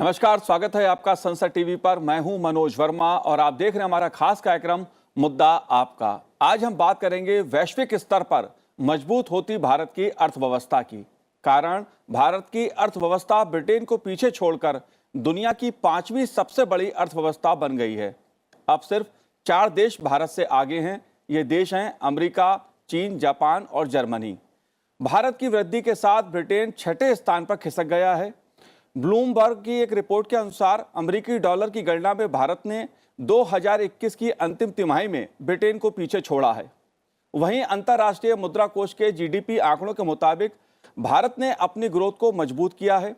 नमस्कार, स्वागत है आपका संसद टीवी पर। मैं हूं मनोज वर्मा और आप देख रहे हैं हमारा खास कार्यक्रम मुद्दा आपका। आज हम बात करेंगे वैश्विक स्तर पर मजबूत होती भारत की अर्थव्यवस्था की। कारण भारत की अर्थव्यवस्था ब्रिटेन को पीछे छोड़कर दुनिया की 5वीं सबसे बड़ी अर्थव्यवस्था बन गई है। अब सिर्फ 4 देश भारत से आगे हैं। ये देश हैं अमेरिका, चीन, जापान और जर्मनी। भारत की वृद्धि के साथ ब्रिटेन 6ठे स्थान पर खिसक गया है। ब्लूमबर्ग की एक रिपोर्ट के अनुसार अमेरिकी डॉलर की गणना में भारत ने 2021 की अंतिम तिमाही में ब्रिटेन को पीछे छोड़ा है। वहीं अंतर्राष्ट्रीय मुद्रा कोष के जीडीपी आंकड़ों के मुताबिक भारत ने अपनी ग्रोथ को मजबूत किया है।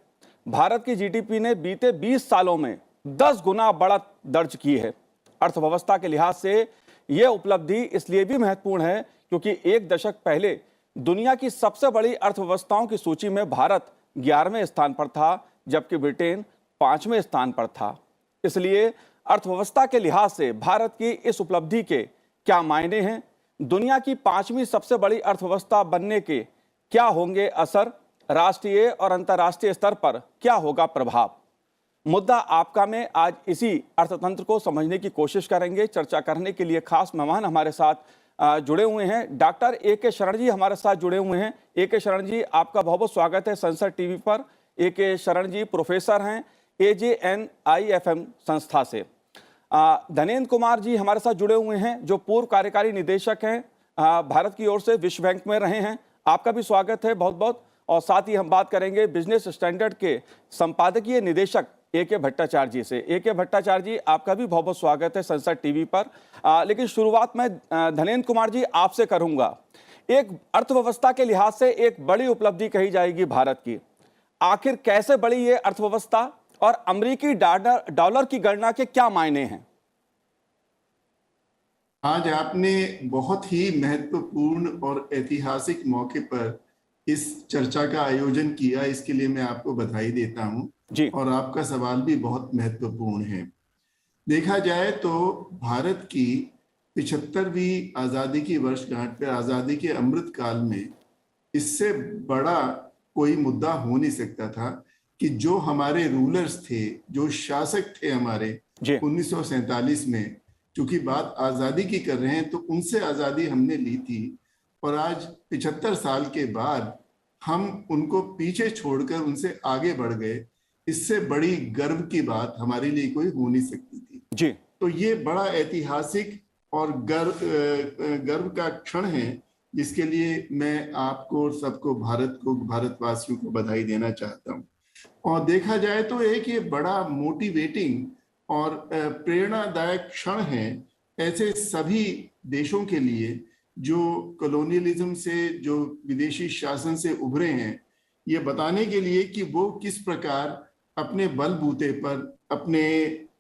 भारत की जीडीपी ने बीते 20 सालों में 10 गुना बढ़त दर्ज की है। अर्थव्यवस्था के लिहाज से यह उपलब्धि इसलिए भी महत्वपूर्ण है क्योंकि एक दशक पहले दुनिया की सबसे बड़ी अर्थव्यवस्थाओं की सूची में भारत 11वें स्थान पर था, जबकि ब्रिटेन 5वें स्थान पर था। इसलिए अर्थव्यवस्था के लिहाज से भारत की इस उपलब्धि के क्या मायने हैं, दुनिया की 5वीं सबसे बड़ी अर्थव्यवस्था बनने के क्या होंगे असर, राष्ट्रीय और अंतर्राष्ट्रीय स्तर पर क्या होगा प्रभाव। मुद्दा आपका में आज इसी अर्थतंत्र को समझने की कोशिश करेंगे। चर्चा करने के लिए खास मेहमान हमारे साथ जुड़े हुए हैं। Doctor A K. शरण जी हमारे साथ जुड़े हुए हैं। ए.के. शरण जी, आपका बहुत बहुत स्वागत है संसद टीवी पर। ए.के. शरण जी प्रोफेसर हैं AJNIFM संस्था से। धनेन्द्र कुमार जी हमारे साथ जुड़े हुए हैं, जो पूर्व कार्यकारी निदेशक हैं भारत की ओर से, विश्व बैंक में रहे हैं। आपका भी स्वागत है बहुत बहुत। और साथ ही हम बात करेंगे बिजनेस स्टैंडर्ड के संपादकीय निदेशक ए.के. भट्टाचार्य जी से। ए.के. भट्टाचार्य जी, आपका भी बहुत बहुत स्वागत है संसद टीवी पर। लेकिन शुरुआत मैं धनेन्द्र कुमार जी आपसे करूंगा। एक अर्थव्यवस्था के लिहाज से एक बड़ी उपलब्धि कही जाएगी भारत की। आखिर कैसे बड़ी ये अर्थव्यवस्था और अमेरिकी डॉलर की गणना के क्या मायने हैं? आज आपने बहुत ही महत्वपूर्ण और ऐतिहासिक मौके पर इस चर्चा का आयोजन किया, इसके लिए मैं आपको बधाई देता हूं जी। और आपका सवाल भी बहुत महत्वपूर्ण है। देखा जाए तो भारत की 75वीं आजादी की वर्षगांठ पर, आजादी के अमृत काल में, इससे बड़ा कोई मुद्दा हो नहीं सकता था कि जो हमारे रूलर्स थे, जो शासक थे हमारे 1947 में, क्योंकि बात आजादी की कर रहे हैं तो उनसे आजादी हमने ली थी, और आज 75 साल के बाद हम उनको पीछे छोड़कर उनसे आगे बढ़ गए। इससे बड़ी गर्व की बात हमारे लिए कोई हो नहीं सकती थी जी। तो ये बड़ा ऐतिहासिक और गर्व का क्षण है, जिसके लिए मैं आपको और सबको, भारतवासियों को बधाई देना चाहता हूँ। और देखा जाए तो एक ये बड़ा मोटिवेटिंग और प्रेरणादायक क्षण है ऐसे सभी देशों के लिए जो कॉलोनियलिज्म से, जो विदेशी शासन से उभरे हैं, ये बताने के लिए कि वो किस प्रकार अपने बलबूते पर,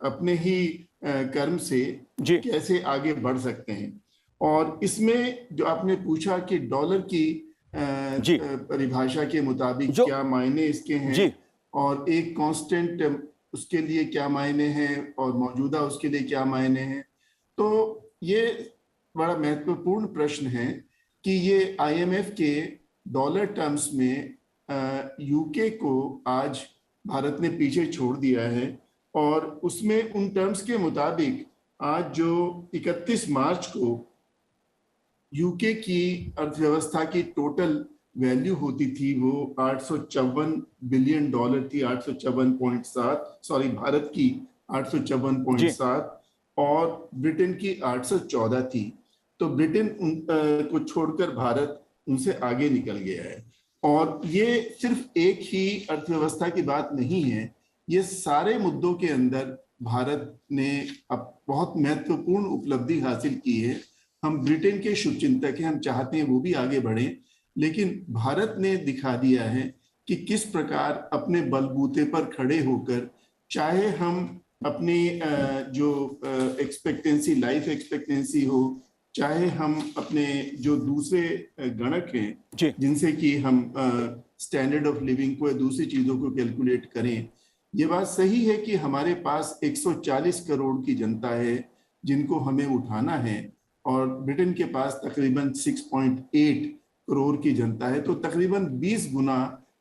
अपने ही कर्म से कैसे आगे बढ़ सकते हैं। और इसमें जो आपने पूछा कि डॉलर की परिभाषा के मुताबिक क्या मायने इसके हैं और एक कांस्टेंट उसके लिए क्या मायने हैं और मौजूदा उसके लिए क्या मायने हैं, तो ये बड़ा महत्वपूर्ण प्रश्न है कि ये IMF के डॉलर टर्म्स में यूके को आज भारत ने पीछे छोड़ दिया है। और उसमें उन टर्म्स के मुताबिक आज जो 31 मार्च को यूके की अर्थव्यवस्था की टोटल वैल्यू होती थी वो 854 बिलियन डॉलर थी, 854.7, सॉरी, भारत की 854.7 और ब्रिटेन की 814 थी। तो ब्रिटेन को छोड़कर भारत उनसे आगे निकल गया है। और ये सिर्फ एक ही अर्थव्यवस्था की बात नहीं है, ये सारे मुद्दों के अंदर भारत ने अब बहुत महत्वपूर्ण उपलब्धि हासिल की है। हम ब्रिटेन के शुभचिंतक हैं, हम चाहते हैं वो भी आगे बढ़े, लेकिन भारत ने दिखा दिया है कि किस प्रकार अपने बलबूते पर खड़े होकर, चाहे हम अपनी जो एक्सपेक्टेंसी, लाइफ एक्सपेक्टेंसी हो, चाहे हम अपने जो दूसरे गणक हैं जिनसे कि हम स्टैंडर्ड ऑफ लिविंग को, दूसरी चीजों को कैलकुलेट करें, ये बात सही है कि हमारे पास 140 करोड़ की जनता है जिनको हमें उठाना है, और ब्रिटेन के पास तकरीबन 6.8 करोड़ की जनता है। तो तकरीबन 20 गुना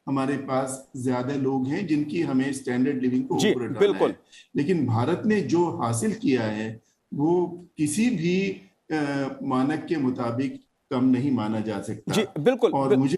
हमारे पास ज्यादा लोग हैं जिनकी हमें स्टैंडर्ड लिविंग को जी ऊपर उठाना बिल्कुल। है। लेकिन भारत ने जो हासिल किया है वो किसी भी मानक के मुताबिक कम नहीं माना जा सकता। जी बिल्कुल और मुझे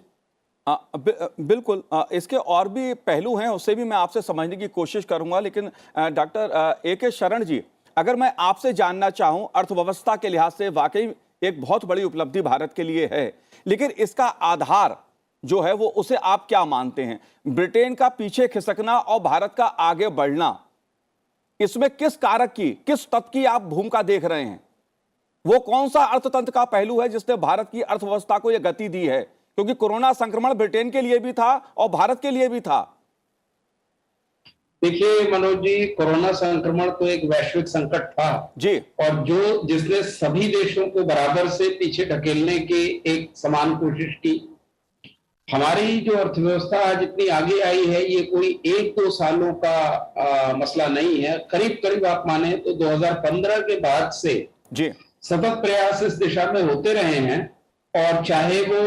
बिल्कुल इसके और भी पहलू हैं, उससे भी मैं आपसे समझने की कोशिश करूंगा, लेकिन डॉक्टर ए.के. शरण जी, अगर मैं आपसे जानना चाहूं, अर्थव्यवस्था के लिहाज से वाकई एक बहुत बड़ी उपलब्धि भारत के लिए है, लेकिन इसका आधार जो है वो उसे आप क्या मानते हैं? ब्रिटेन का पीछे खिसकना और भारत का आगे बढ़ना, इसमें किस कारक की, किस तत्व की आप भूमिका देख रहे हैं? वो कौन सा अर्थतंत्र का पहलू है जिसने भारत की अर्थव्यवस्था को यह गति दी है? क्योंकि कोरोना संक्रमण ब्रिटेन के लिए भी था और भारत के लिए भी था। देखिए मनोज जी, कोरोना संक्रमण तो एक वैश्विक संकट था जी और जिसने सभी देशों को बराबर से पीछे ढकेलने की एक समान कोशिश की। हमारी जो अर्थव्यवस्था आज इतनी आगे आई है, ये कोई 1-2 सालों का मसला नहीं है। करीब करीब आप माने तो 2015 के बाद से जी सतत प्रयास इस दिशा में होते रहे हैं। और चाहे वो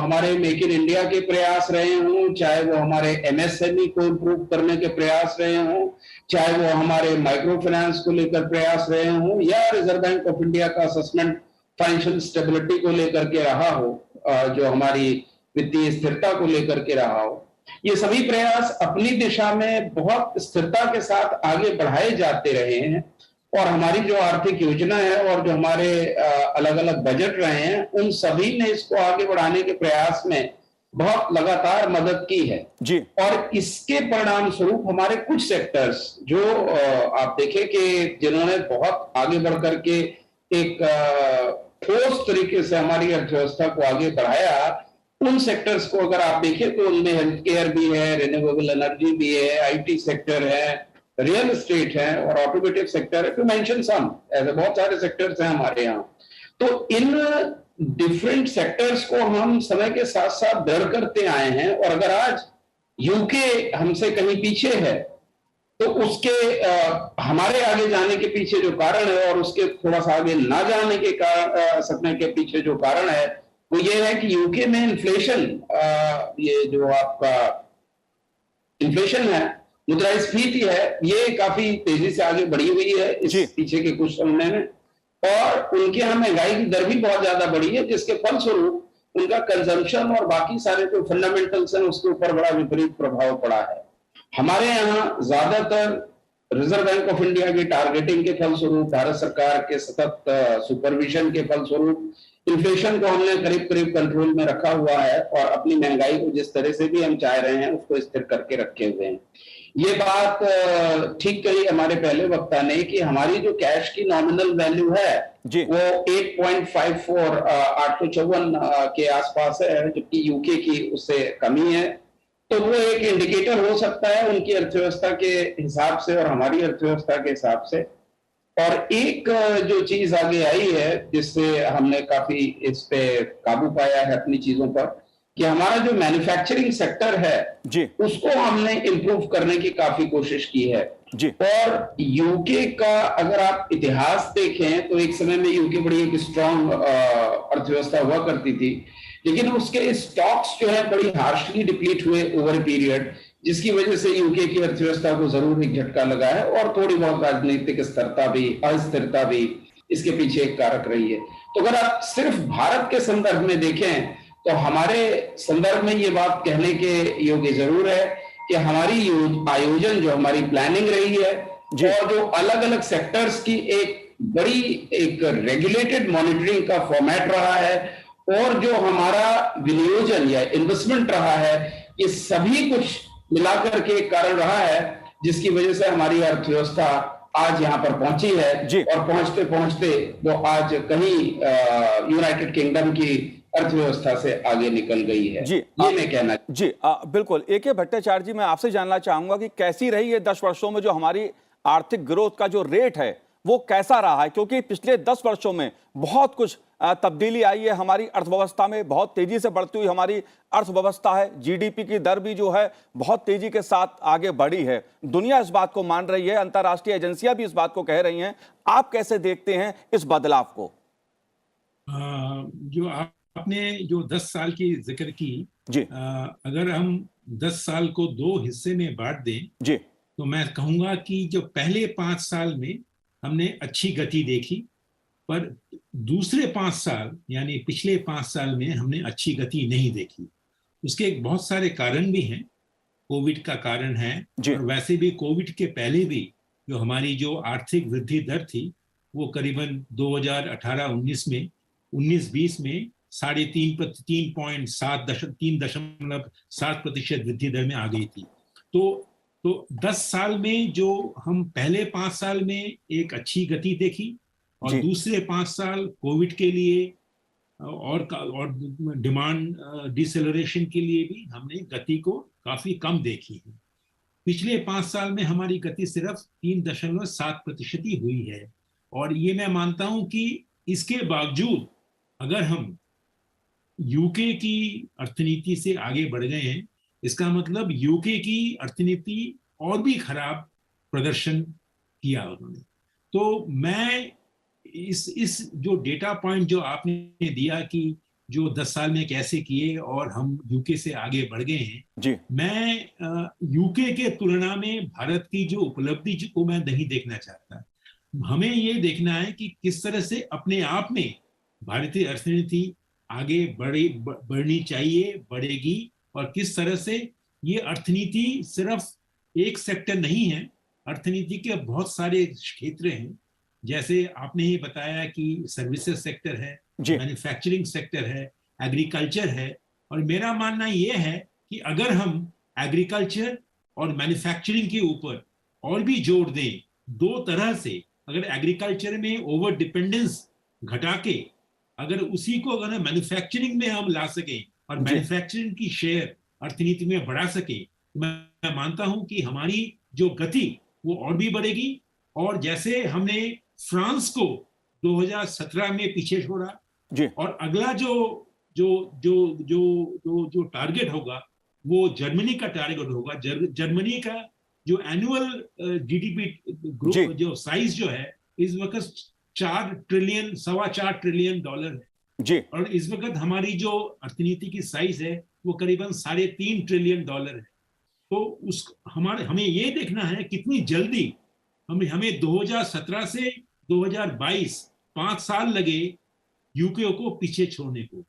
हमारे मेक इन इंडिया के प्रयास रहे हों, चाहे वो हमारे एमएसएमई को इम्प्रूव करने के प्रयास रहे हों, चाहे वो हमारे माइक्रो फाइनेंस को लेकर प्रयास रहे हों, या रिजर्व बैंक ऑफ इंडिया का असेसमेंट फाइनेंशियल स्टेबिलिटी को लेकर के रहा हो, जो हमारी वित्तीय स्थिरता को लेकर के रहा हो, ये सभी प्रयास अपनी दिशा में बहुत स्थिरता के साथ आगे बढ़ाए जाते रहे हैं। और हमारी जो आर्थिक योजना है और जो हमारे अलग अलग बजट रहे हैं, उन सभी ने इसको आगे बढ़ाने के प्रयास में बहुत लगातार मदद की है। जी और इसके परिणाम स्वरूप हमारे कुछ सेक्टर्स जो आप देखें कि जिन्होंने बहुत आगे बढ़ करके एक ठोस तरीके से हमारी अर्थव्यवस्था को आगे बढ़ाया, उन सेक्टर्स को अगर आप देखें तो उनमें हेल्थ केयर भी है, रिन्यूएबल एनर्जी भी है, आईटी सेक्टर है, रियल एस्टेट है और ऑटोमोटिव सेक्टर है, टू मेंशन सम। ऐसे बहुत सारे सेक्टर्स हैं हमारे यहाँ। तो इन डिफरेंट सेक्टर्स को हम समय के साथ साथ दृढ़ करते आए हैं। और अगर आज यूके हमसे कहीं पीछे है, तो उसके हमारे आगे जाने के पीछे जो कारण है और उसके थोड़ा सा आगे ना जाने के कारण सकने के पीछे जो कारण है, वो ये है कि यूके में इन्फ्लेशन, ये जो आपका इन्फ्लेशन है, मुद्रास्फीति है, ये काफी तेजी से आगे बढ़ी हुई है इस पीछे के कुछ समय में। और उनके यहाँ महंगाई की दर भी बहुत ज्यादा बढ़ी है, जिसके फलस्वरूप उनका कंजम्पशन और बाकी सारे जो फंडामेंटल्स हैं उसके ऊपर बड़ा विपरीत प्रभाव पड़ा है। हमारे यहाँ ज्यादातर रिजर्व बैंक ऑफ इंडिया की टारगेटिंग के फलस्वरूप, भारत सरकार के सतत सुपरविजन के फलस्वरूप इन्फ्लेशन को हमने करीब करीब कंट्रोल में रखा हुआ है और अपनी महंगाई को जिस तरह से भी हम चाह रहे हैं उसको स्थिर करके रखे हुए हैं। ये बात ठीक कही हमारे पहले वक्ता ने कि हमारी जो कैश की नॉमिनल वैल्यू है वो 8.54 854 के आसपास है, जबकि यूके की उससे कमी है। तो वो एक इंडिकेटर हो सकता है उनकी अर्थव्यवस्था के हिसाब से और हमारी अर्थव्यवस्था के हिसाब से। और एक जो चीज आगे आई है जिससे हमने काफी इस पे काबू पाया है अपनी चीजों पर, कि हमारा जो मैन्युफैक्चरिंग सेक्टर है जी, उसको हमने इंप्रूव करने की काफी कोशिश की है जी। और यूके का अगर आप इतिहास देखें तो एक समय में यूके बड़ी एक स्ट्रॉन्ग अर्थव्यवस्था हुआ करती थी, लेकिन उसके स्टॉक्स जो है बड़ी हार्शली डिप्लीट हुए ओवर पीरियड, जिसकी वजह से यूके की अर्थव्यवस्था को जरूर एक झटका लगा है और थोड़ी बहुत राजनीतिक स्थिरता भी, अस्थिरता भी इसके पीछे एक कारक रही है। तो अगर आप सिर्फ भारत के संदर्भ में देखें तो हमारे संदर्भ में ये बात कहने के योग्य जरूर है कि हमारी आयोजन जो हमारी प्लानिंग रही है और जो अलग अलग सेक्टर्स की एक बड़ी एक रेगुलेटेड मॉनिटरिंग का फॉर्मेट रहा है और जो हमारा विनियोजन या इन्वेस्टमेंट रहा है, ये सभी कुछ मिलाकर के एक कारण रहा है जिसकी वजह से हमारी अर्थव्यवस्था आज यहाँ पर पहुंची है। और पहुंचते पहुंचते वो आज कहीं यूनाइटेड किंगडम की अर्थव्यवस्था से आगे निकल गई है जी। ये मैं कहना जी बिल्कुल। ए.के. भट्टाचार्य जी, मैं आपसे जानना चाहूंगा कि कैसी रही है 10 वर्षों में जो हमारी आर्थिक ग्रोथ का जो रेट है वो कैसा रहा है, क्योंकि पिछले 10 वर्षों में बहुत कुछ तब्दीली आई है हमारी अर्थव्यवस्था में, बहुत तेजी से बढ़ती हुई हमारी अर्थव्यवस्था है, जीडीपी की दर भी जो है बहुत तेजी के साथ आगे बढ़ी है। दुनिया इस बात को मान रही है, अंतर्राष्ट्रीय एजेंसियां भी इस बात को कह रही हैं। आप कैसे देखते हैं इस बदलाव को? जो आपने जो 10 साल की जिक्र की जी, अगर हम 10 साल को 2 हिस्से में बांट दें जी तो मैं कहूंगा कि जो पहले 5 साल में हमने अच्छी गति देखी, पर दूसरे 5 साल यानी पिछले 5 साल में हमने अच्छी गति नहीं देखी। उसके बहुत सारे कारण भी हैं। कोविड का कारण है, और वैसे भी कोविड के पहले भी जो हमारी जो आर्थिक वृद्धि दर थी वो करीबन 2018-19 में 19-20 में 3.7% वृद्धि दर में आ गई थी। तो 10 साल में जो हम पहले 5 साल में एक अच्छी गति देखी, और दूसरे 5 साल कोविड के लिए और डिमांड डिसेलरेशन के लिए भी हमने गति को काफी कम देखी है। पिछले 5 साल में हमारी गति सिर्फ 3.7% ही हुई है, और ये मैं मानता हूं कि इसके बावजूद अगर हम यूके की अर्थनीति से आगे बढ़ गए हैं, इसका मतलब यूके की अर्थनीति और भी खराब प्रदर्शन किया उन्होंने। तो मैं इस जो डेटा पॉइंट जो आपने दिया कि जो 10 साल में कैसे किए और हम यूके से आगे बढ़ गए हैं, जी मैं यूके के तुलना में भारत की जो उपलब्धि को मैं नहीं देखना चाहता। हमें ये देखना है कि किस तरह से अपने आप में भारतीय अर्थनीति आगे बढ़नी चाहिए, बढ़ेगी, और किस तरह से ये अर्थनीति सिर्फ एक सेक्टर नहीं है, अर्थनीति के बहुत सारे क्षेत्र हैं। जैसे आपने ही बताया कि सर्विसेज सेक्टर है, मैन्युफैक्चरिंग सेक्टर है, एग्रीकल्चर है, और मेरा मानना ये है कि अगर हम एग्रीकल्चर और मैन्युफैक्चरिंग के ऊपर और भी जोर दें, दो तरह से, अगर एग्रीकल्चर में ओवर डिपेंडेंस घटा के अगर उसी को अगर मैन्युफैक्चरिंग में हम ला सकें और मैन्युफैक्चरिंग की शेयर अर्थनीति में बढ़ा सके, मैं मानता हूं कि हमारी जो गति वो और भी बढ़ेगी। और जैसे हमने फ्रांस को 2017 में पीछे छोड़ा, और अगला जो टारगेट होगा वो जर्मनी का टारगेट होगा। जर्मनी का जो एनुअल जीडीपी ग्रोथ जो साइज जो है इस वक्त 4 ट्रिलियन डॉलर है जी, और इस वक्त हमारी जो अर्थनीति की साइज है वो करीबन 3.5 ट्रिलियन डॉलर है। तो हमें ये देखना है कितनी जल्दी हमें 2017 से 2022 5 साल लगे यूके को पीछे छोड़ने को।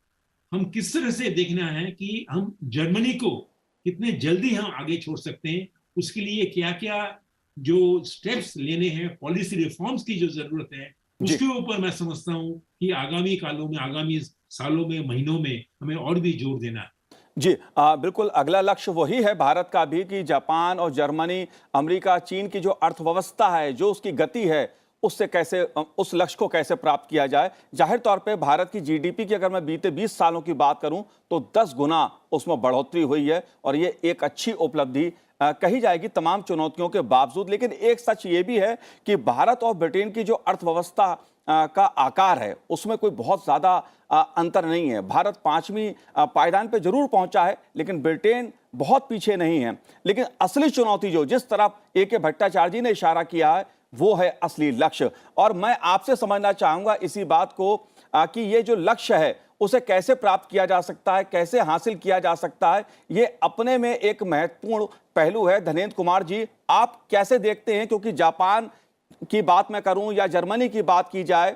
हम किस तरह से देखना है कि हम जर्मनी को कितने जल्दी हम आगे छोड़ सकते हैं, उसके लिए क्या क्या जो स्टेप्स लेने हैं, पॉलिसी रिफॉर्म्स की जो जरूरत है, उसके ऊपर मैं समझता हूं कि आगामी कालों में, आगामी सालों में, महीनों में हमें और भी जोर देना है। जी बिल्कुल, अगला लक्ष्य वही है भारत का भी कि जापान और जर्मनी, अमेरिका, चीन की जो अर्थव्यवस्था है, जो उसकी गति है, उससे कैसे उस लक्ष्य को कैसे प्राप्त किया जाए। जाहिर तौर पे भारत की जीडीपी की अगर मैं बीते 20 सालों की बात करूं तो 10 गुना उसमें बढ़ोतरी हुई है, और ये एक अच्छी उपलब्धि कही जाएगी तमाम चुनौतियों के बावजूद। लेकिन एक सच ये भी है कि भारत और ब्रिटेन की जो अर्थव्यवस्था का आकार है उसमें कोई बहुत ज्यादा अंतर नहीं है। भारत 5वीं पायदान पे जरूर पहुंचा है, लेकिन ब्रिटेन बहुत पीछे नहीं है। लेकिन असली चुनौती जो जिस तरफ ए.के. भट्टाचार्य जी ने इशारा किया है वो है असली लक्ष्य। और मैं आपसे समझना चाहूंगा इसी बात को कि ये जो लक्ष्य है उसे कैसे प्राप्त किया जा सकता है, कैसे हासिल किया जा सकता है। ये अपने में एक महत्वपूर्ण पहलू है। धनेंद्र कुमार जी, आप कैसे देखते हैं, क्योंकि जापान की बात मैं करूं या जर्मनी की बात की जाए,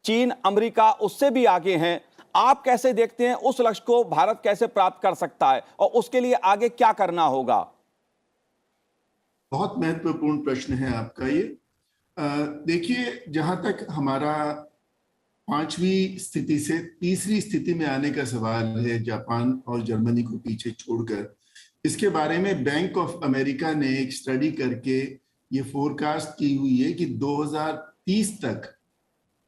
चीन, अमेरिका उससे भी आगे हैं। आप कैसे देखते हैं उस लक्ष्य को भारत कैसे प्राप्त कर सकता है और उसके लिए आगे क्या करना होगा? बहुत महत्वपूर्ण प्रश्न है आपका ये। देखिए, जहां तक हमारा 5वीं स्थिति से तीसरी स्थिति में आने का सवाल है, जापान और जर्मनी को पीछे छोड़कर, इसके बारे में बैंक ऑफ अमेरिका ने एक स्टडी करके ये फोरकास्ट की हुई है कि 2030 तक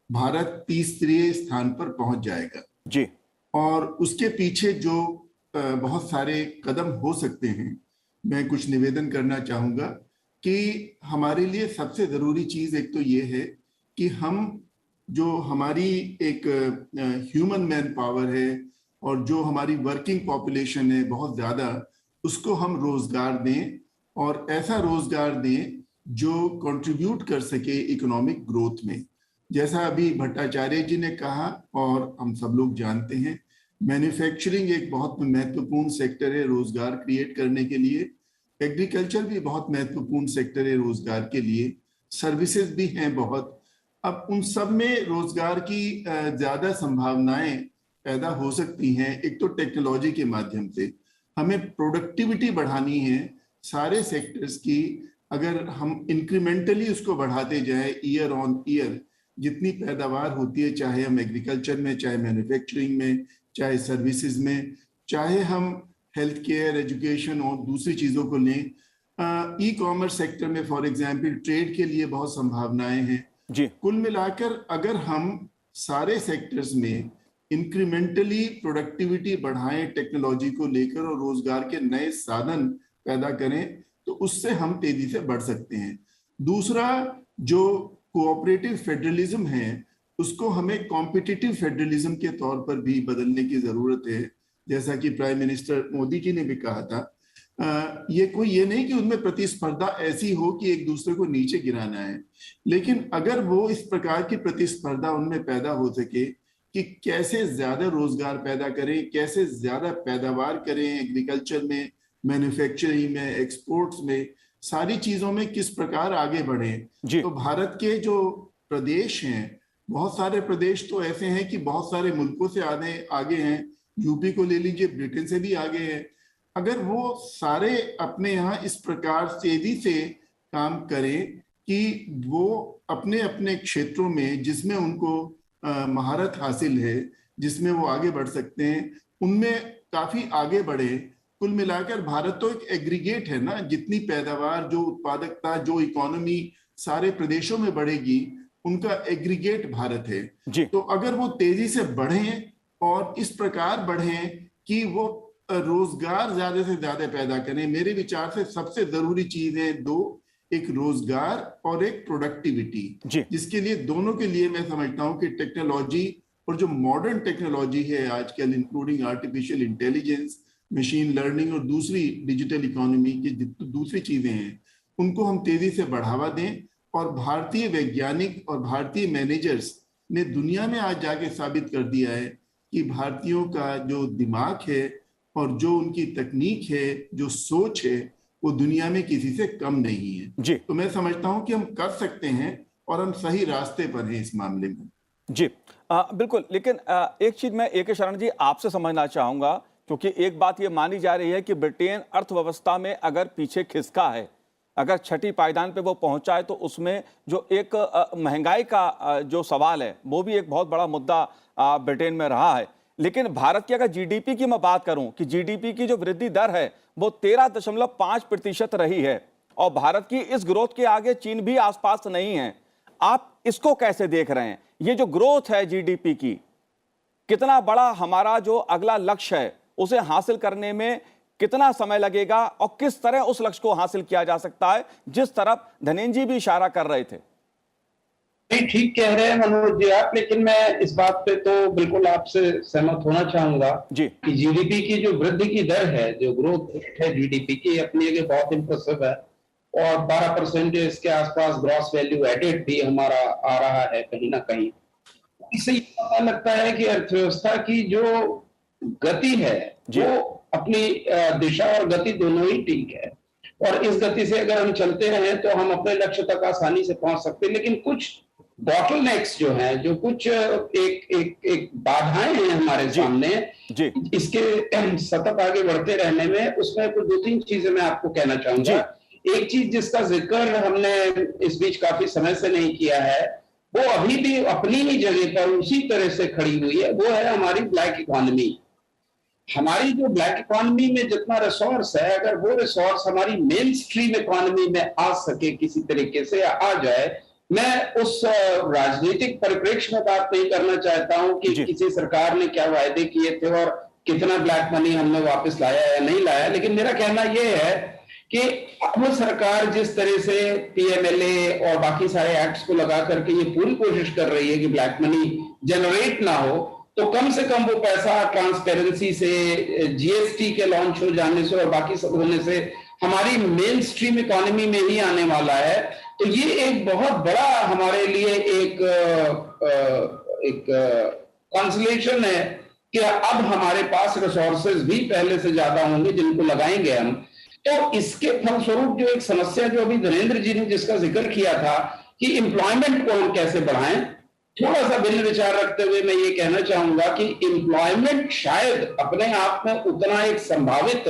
भारत तीसरे स्थान पर पहुंच जाएगा जी। और उसके पीछे जो बहुत सारे कदम हो सकते हैं, मैं कुछ निवेदन करना चाहूंगा कि हमारे लिए सबसे जरूरी चीज एक तो ये है कि हम जो हमारी एक ह्यूमन मैन पावर है और जो हमारी वर्किंग पॉपुलेशन है बहुत ज्यादा, उसको हम रोजगार दें, और ऐसा रोजगार दें जो कंट्रीब्यूट कर सके इकोनॉमिक ग्रोथ में। जैसा अभी भट्टाचार्य जी ने कहा और हम सब लोग जानते हैं, मैन्युफैक्चरिंग एक बहुत महत्वपूर्ण सेक्टर है रोजगार क्रिएट करने के लिए। एग्रीकल्चर भी बहुत महत्वपूर्ण सेक्टर है रोजगार के लिए। सर्विसेज भी हैं बहुत। अब उन सब में रोजगार की ज्यादा संभावनाएं पैदा हो सकती हैं। एक तो टेक्नोलॉजी के माध्यम से हमें प्रोडक्टिविटी बढ़ानी है सारे सेक्टर्स की। अगर हम इंक्रीमेंटली उसको बढ़ाते जाएं ईयर ऑन ईयर, जितनी पैदावार होती है, चाहे हम एग्रीकल्चर में, चाहे मैन्युफैक्चरिंग में, चाहे सर्विसेज में, चाहे हम हेल्थ केयर, एजुकेशन और दूसरी चीजों को लें, ई कॉमर्स सेक्टर में फॉर एग्जांपल ट्रेड के लिए बहुत संभावनाएं हैं जी। कुल मिलाकर अगर हम सारे सेक्टर्स में इंक्रीमेंटली प्रोडक्टिविटी बढ़ाएं टेक्नोलॉजी को लेकर और रोजगार के नए साधन पैदा करें तो उससे हम तेजी से बढ़ सकते हैं। दूसरा, जो कोऑपरेटिव फेडरलिज्म है उसको हमें कॉम्पिटिटिव फेडरलिज्म के तौर पर भी बदलने की जरूरत है। जैसा कि प्राइम मिनिस्टर मोदी जी ने भी कहा था, ये नहीं कि उनमें प्रतिस्पर्धा ऐसी हो कि एक दूसरे को नीचे गिराना है, लेकिन अगर वो इस प्रकार की प्रतिस्पर्धा उनमें पैदा हो सके कि कैसे ज्यादा रोजगार पैदा करें, कैसे ज्यादा पैदावार करें एग्रीकल्चर में, मैन्युफैक्चरिंग में, एक्सपोर्ट्स में, सारी चीजों में किस प्रकार आगे बढ़े। तो भारत के जो प्रदेश हैं, बहुत सारे प्रदेश तो ऐसे हैं कि बहुत सारे मुल्कों से आगे हैं। यूपी को ले लीजिए, ब्रिटेन से भी आगे है। अगर वो सारे अपने यहाँ इस प्रकार तेजी से काम करें कि वो अपने अपने क्षेत्रों में जिसमें उनको महारत हासिल है, जिसमें वो आगे बढ़ सकते हैं, उनमें काफी आगे बढ़े। कुल मिलाकर भारत तो एक एग्रीगेट है ना, जितनी पैदावार, जो उत्पादकता, जो इकोनॉमी सारे प्रदेशों में बढ़ेगी, उनका एग्रीगेट भारत है जी। तो अगर वो तेजी से बढ़ें और इस प्रकार बढ़ें कि वो रोजगार ज्यादा से ज्यादा पैदा करें, मेरे विचार से सबसे जरूरी चीज है दो, एक रोजगार और एक प्रोडक्टिविटी, जिसके लिए दोनों के लिए मैं समझता हूं कि टेक्नोलॉजी और जो मॉडर्न टेक्नोलॉजी है आजकल, including artificial intelligence, machine learning और दूसरी डिजिटल इकोनॉमी की दूसरी चीजें हैं, उनको हम तेजी से बढ़ावा दें। और भारतीय वैज्ञानिक और भारतीय मैनेजर्स ने दुनिया में आज जाके साबित कर दिया है कि भारतीयों का जो दिमाग है और जो उनकी तकनीक है, जो सोच है, वो दुनिया में किसी से कम नहीं है जी। तो मैं समझता हूं कि हम कर सकते हैं और हम सही रास्ते पर हैं इस मामले में जी। बिल्कुल, लेकिन एक चीज मैं AK शरण जी आपसे समझना चाहूंगा, क्योंकि एक बात ये मानी जा रही है कि ब्रिटेन अर्थव्यवस्था में अगर पीछे खिसका है, अगर छठी पायदान पे वो पहुंचा है, तो उसमें जो एक महंगाई का जो सवाल है वो भी एक बहुत बड़ा मुद्दा ब्रिटेन में रहा है। लेकिन भारत की अगर GDP की मैं बात करूं कि GDP की जो वृद्धि दर है वो 13.5% रही है और भारत की इस ग्रोथ के आगे चीन भी आसपास नहीं है। आप इसको कैसे देख रहे हैं? ये जो ग्रोथ है GDP की, कितना बड़ा हमारा जो अगला लक्ष्य है उसे हासिल करने में कितना समय लगेगा और किस तरह उस लक्ष्य को हासिल किया जा सकता है, जिस तरफ धनेंद्र जी भी इशारा कर रहे थे? नहीं, ठीक कह रहे हैं मनोज जी आप, लेकिन मैं इस बात पे तो बिल्कुल आपसे सहमत होना चाहूंगा जी कि GDP की जो वृद्धि की दर है, जो ग्रोथ रेट है GDP की, अपनी जगह बहुत इंप्रेसिव है और 12% इसके आसपास ग्रॉस वैल्यू एडेड भी हमारा आ रहा है कहीं ना कहीं। इससे ये पता लगता है कि अर्थव्यवस्था की जो गति है वो अपनी दिशा और गति दोनों ही ठीक है, और इस गति से अगर हम चलते रहे तो हम अपने लक्ष्य तक आसानी से पहुंच सकते हैं। लेकिन कुछ बॉटलनेक्स जो हैं, जो कुछ एक बाधाएं हैं हमारे सामने इसके सतत आगे बढ़ते रहने में, उसमें कुछ 2-3 चीजें मैं आपको कहना चाहूंगा। एक चीज जिसका जिक्र हमने इस बीच काफी समय से नहीं किया है, वो अभी भी अपनी ही जगह पर उसी तरह से खड़ी हुई है, वो है हमारी ब्लैक इकोनॉमी। हमारी जो ब्लैक इकोनॉमी में जितना रिसोर्स है, अगर वो रिसोर्स हमारी मेन स्ट्रीम इकोनॉमी में आ सके किसी तरीके से, आ जाए, मैं उस राजनीतिक परिप्रेक्ष्य में बात नहीं करना चाहता हूं कि किसी सरकार ने क्या वायदे किए थे और कितना ब्लैक मनी हमने वापस लाया या नहीं लाया, लेकिन मेरा कहना यह है कि अब सरकार जिस तरह से PMLA और बाकी सारे एक्ट्स को लगा करके ये पूरी कोशिश कर रही है कि ब्लैक मनी जनरेट ना हो, तो कम से कम वो पैसा ट्रांसपेरेंसी से, GST के लॉन्च हो जाने से और बाकी सब होने से हमारी मेन स्ट्रीम इकोनॉमी में ही आने वाला है। तो ये एक बहुत बड़ा हमारे लिए एक कंसोलेशन है कि अब हमारे पास रिसोर्सेज भी पहले से ज्यादा होंगे जिनको लगाएंगे हम। तो इसके फलस्वरूप जो एक समस्या जो अभी धीरेन्द्र जी ने जिसका जिक्र किया था कि एम्प्लॉयमेंट को हम कैसे बढ़ाएं, थोड़ा सा भिन्न विचार रखते हुए मैं ये कहना चाहूंगा कि एम्प्लॉयमेंट शायद अपने आप में उतना एक संभावित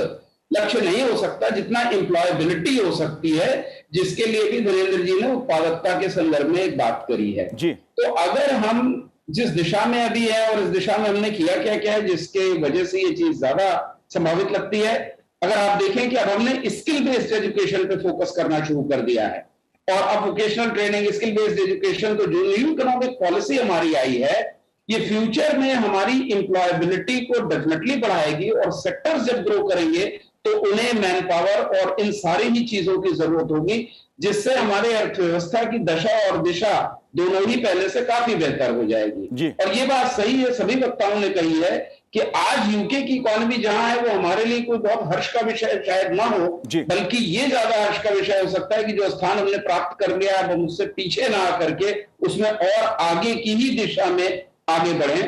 लक्ष्य नहीं हो सकता जितना एम्प्लॉयबिलिटी हो सकती है, जिसके लिए भी धीरेन्द्र जी ने उत्पादकता के संदर्भ में एक बात करी है जी। तो अगर हम जिस दिशा में अभी है और इस दिशा में हमने किया क्या क्या है जिसके वजह से ये चीज ज्यादा संभावित लगती है, अगर आप देखें कि अब हमने स्किल बेस्ड एजुकेशन पे फोकस करना शुरू कर दिया है और अब vocational training, skill based education, तो जो न्यू इकोनॉमिक पॉलिसी हमारी आई है ये फ्यूचर में हमारी एम्प्लॉयबिलिटी को डेफिनेटली बढ़ाएगी और सेक्टर्स जब ग्रो करेंगे तो उन्हें मैन पावर और इन सारी ही चीजों की जरूरत होगी, जिससे हमारे अर्थव्यवस्था की दशा और दिशा दोनों ही पहले से काफी बेहतर हो जाएगी। और ये बात सही है, सभी वक्ताओं ने कही है कि आज यूके की इकोनॉमी जहां है वो हमारे लिए कोई बहुत हर्ष का विषय शायद ना हो, बल्कि ये ज्यादा हर्ष का विषय हो सकता है कि जो स्थान हमने प्राप्त कर लिया है हम उससे पीछे ना करके उसमें और आगे की ही दिशा में आगे बढ़े।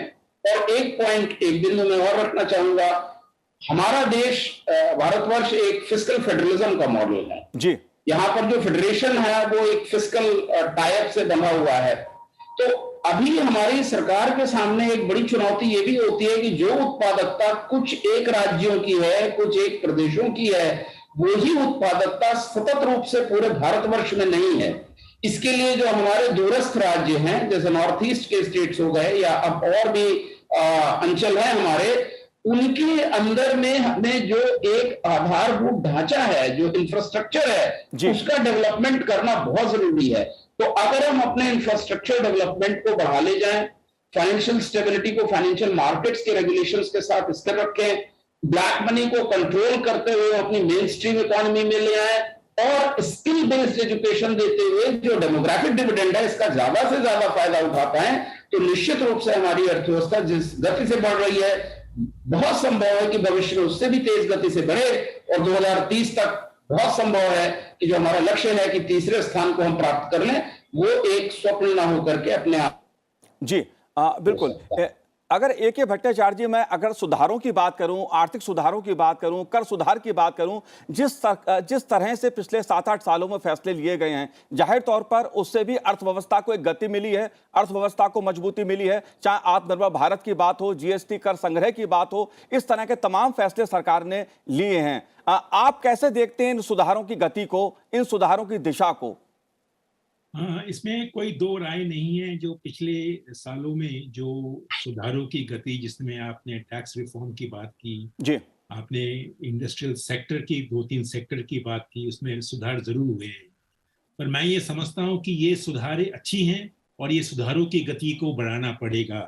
और एक पॉइंट, एक बिंदु में और रखना चाहूंगा, हमारा देश भारतवर्ष एक फिस्कल फेडरलिज्म का मॉडल है जी। यहाँ पर जो फेडरेशन है वो एक फिस्कल टाइप से बना हुआ है। तो अभी हमारी सरकार के सामने एक बड़ी चुनौती ये भी होती है कि जो उत्पादकता कुछ एक राज्यों की है, कुछ एक प्रदेशों की है, वही उत्पादकता सतत रूप से पूरे भारतवर्ष में नहीं है। इसके लिए जो हमारे दूरस्थ राज्य हैं जैसे नॉर्थ ईस्ट के स्टेट्स हो गए या अब और भी अंचल हैं हमारे, उनके अंदर में हमें जो एक आधारभूत ढांचा है, जो इंफ्रास्ट्रक्चर है, उसका डेवलपमेंट करना बहुत जरूरी है। तो अगर हम अपने इंफ्रास्ट्रक्चर डेवलपमेंट को बढ़ा ले जाएं, फाइनेंशियल स्टेबिलिटी को फाइनेंशियल मार्केट्स के रेगुलेशंस के साथ स्थिर रखें, ब्लैक मनी को कंट्रोल करते हुए अपनी मेन स्ट्रीम इकोनॉमी में ले आए और स्किल बेस्ड एजुकेशन देते हुए जो डेमोग्राफिक डिविडेंड है इसका ज्यादा से ज्यादा फायदा उठा पाए, तो निश्चित रूप से हमारी अर्थव्यवस्था जिस गति से बढ़ रही है बहुत संभव है कि भविष्य में उससे भी तेज गति से बढ़े और 2030 तक बहुत संभव है कि जो हमारा लक्ष्य है कि तीसरे स्थान को हम प्राप्त कर लें, वो एक स्वप्न ना होकर के अपने आप जी बिल्कुल। अगर ए.के. भट्टाचार्य जी, मैं अगर सुधारों की बात करूं, आर्थिक सुधारों की बात करूं, कर सुधार की बात करूं, जिस तरह से पिछले 7-8 सालों में फैसले लिए गए हैं, जाहिर तौर पर उससे भी अर्थव्यवस्था को एक गति मिली है, अर्थव्यवस्था को मजबूती मिली है। चाहे आत्मनिर्भर भारत की बात हो, जीएसटी कर संग्रह की बात हो, इस तरह के तमाम फैसले सरकार ने लिए हैं। आप कैसे देखते हैं इन सुधारों की गति को, इन सुधारों की दिशा को? हाँ, इसमें कोई दो राय नहीं है। जो पिछले सालों में जो सुधारों की गति, जिसमें आपने टैक्स रिफॉर्म की बात की जी, आपने इंडस्ट्रियल सेक्टर की 2-3 सेक्टर की बात की, उसमें सुधार जरूर हुए हैं, पर मैं ये समझता हूँ कि ये सुधारें अच्छी हैं और ये सुधारों की गति को बढ़ाना पड़ेगा।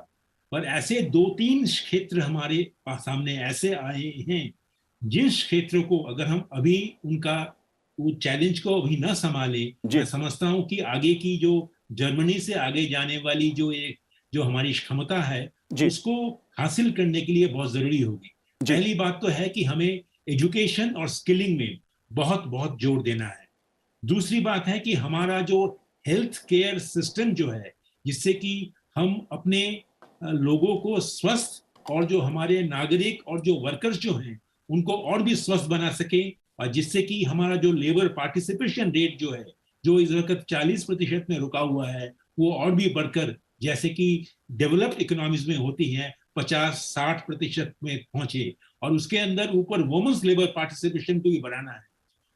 पर ऐसे 2-3 क्षेत्र हमारे सामने ऐसे आए हैं जिन क्षेत्रों को अगर हम अभी उनका वो चैलेंज को अभी ना संभालें, मैं समझता हूं कि आगे की जो जर्मनी से आगे जाने वाली जो हमारी क्षमता है उसको हासिल करने के लिए बहुत जरूरी होगी। पहली बात तो है कि हमें एजुकेशन और स्किलिंग में बहुत बहुत जोर देना है। दूसरी बात है कि हमारा जो हेल्थ केयर सिस्टम जो है, जिससे कि हम अपने लोगों को स्वस्थ और जो हमारे नागरिक और जो वर्कर्स जो हैं उनको और भी स्वस्थ बना सके, और जिससे कि हमारा जो लेबर पार्टिसिपेशन रेट जो है, जो इस वक्त 40% में रुका हुआ है, वो और भी बढ़कर जैसे कि डेवलप्ड इकोनॉमीज में होती है 50-60% में पहुंचे, और उसके अंदर ऊपर वुमेन्स लेबर पार्टिसिपेशन को भी बढ़ाना है।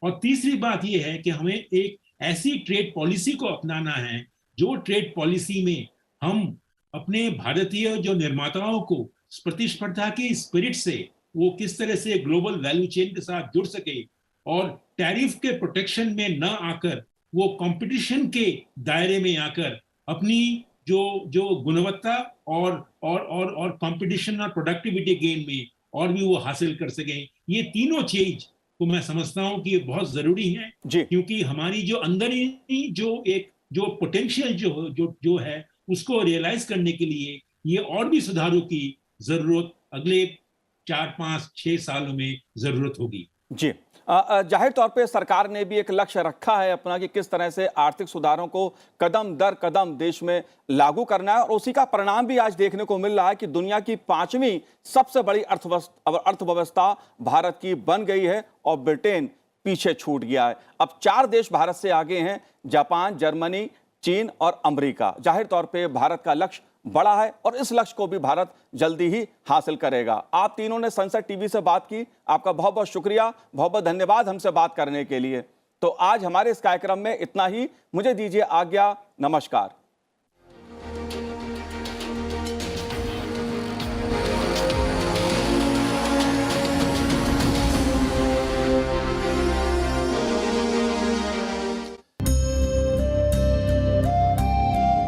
और तीसरी बात ये है कि हमें एक ऐसी ट्रेड पॉलिसी को अपनाना है जो ट्रेड पॉलिसी में हम अपने भारतीय जो निर्माताओं को प्रतिस्पर्धा के स्पिरिट से वो किस तरह से ग्लोबल वैल्यू चेन के साथ जुड़ सके और टैरिफ के प्रोटेक्शन में न आकर वो कंपटीशन के दायरे में आकर अपनी जो गुणवत्ता और कंपटीशन और प्रोडक्टिविटी गेन में और भी वो हासिल कर सकें। ये तीनों चीज को मैं समझता हूं कि ये बहुत जरूरी है, क्योंकि हमारी जो अंदर ही जो पोटेंशियल जो है उसको रियलाइज करने के लिए ये और भी सुधारों की जरूरत अगले 4-5-6 सालों में जरूरत होगी। जी। जाहिर तौर पे सरकार ने भी एक लक्ष्य रखा है अपना कि किस तरह से आर्थिक सुधारों को कदम दर कदम देश में लागू करना है, और उसी का परिणाम भी आज देखने को मिल रहा है कि दुनिया की 5वीं सबसे बड़ी अर्थव्यवस्था भारत की बन गई है और ब्रिटेन पीछे छूट गया है। अब 4 देश भारत से आगे हैं, जापान, जर्मनी, चीन और अमेरिका। जाहिर तौर पे भारत का लक्ष्य बड़ा है और इस लक्ष्य को भी भारत जल्दी ही हासिल करेगा। आप तीनों ने संसद टीवी से बात की, आपका बहुत बहुत शुक्रिया, बहुत बहुत धन्यवाद हमसे बात करने के लिए। तो आज हमारे इस कार्यक्रम में इतना ही, मुझे दीजिए आज्ञा, नमस्कार।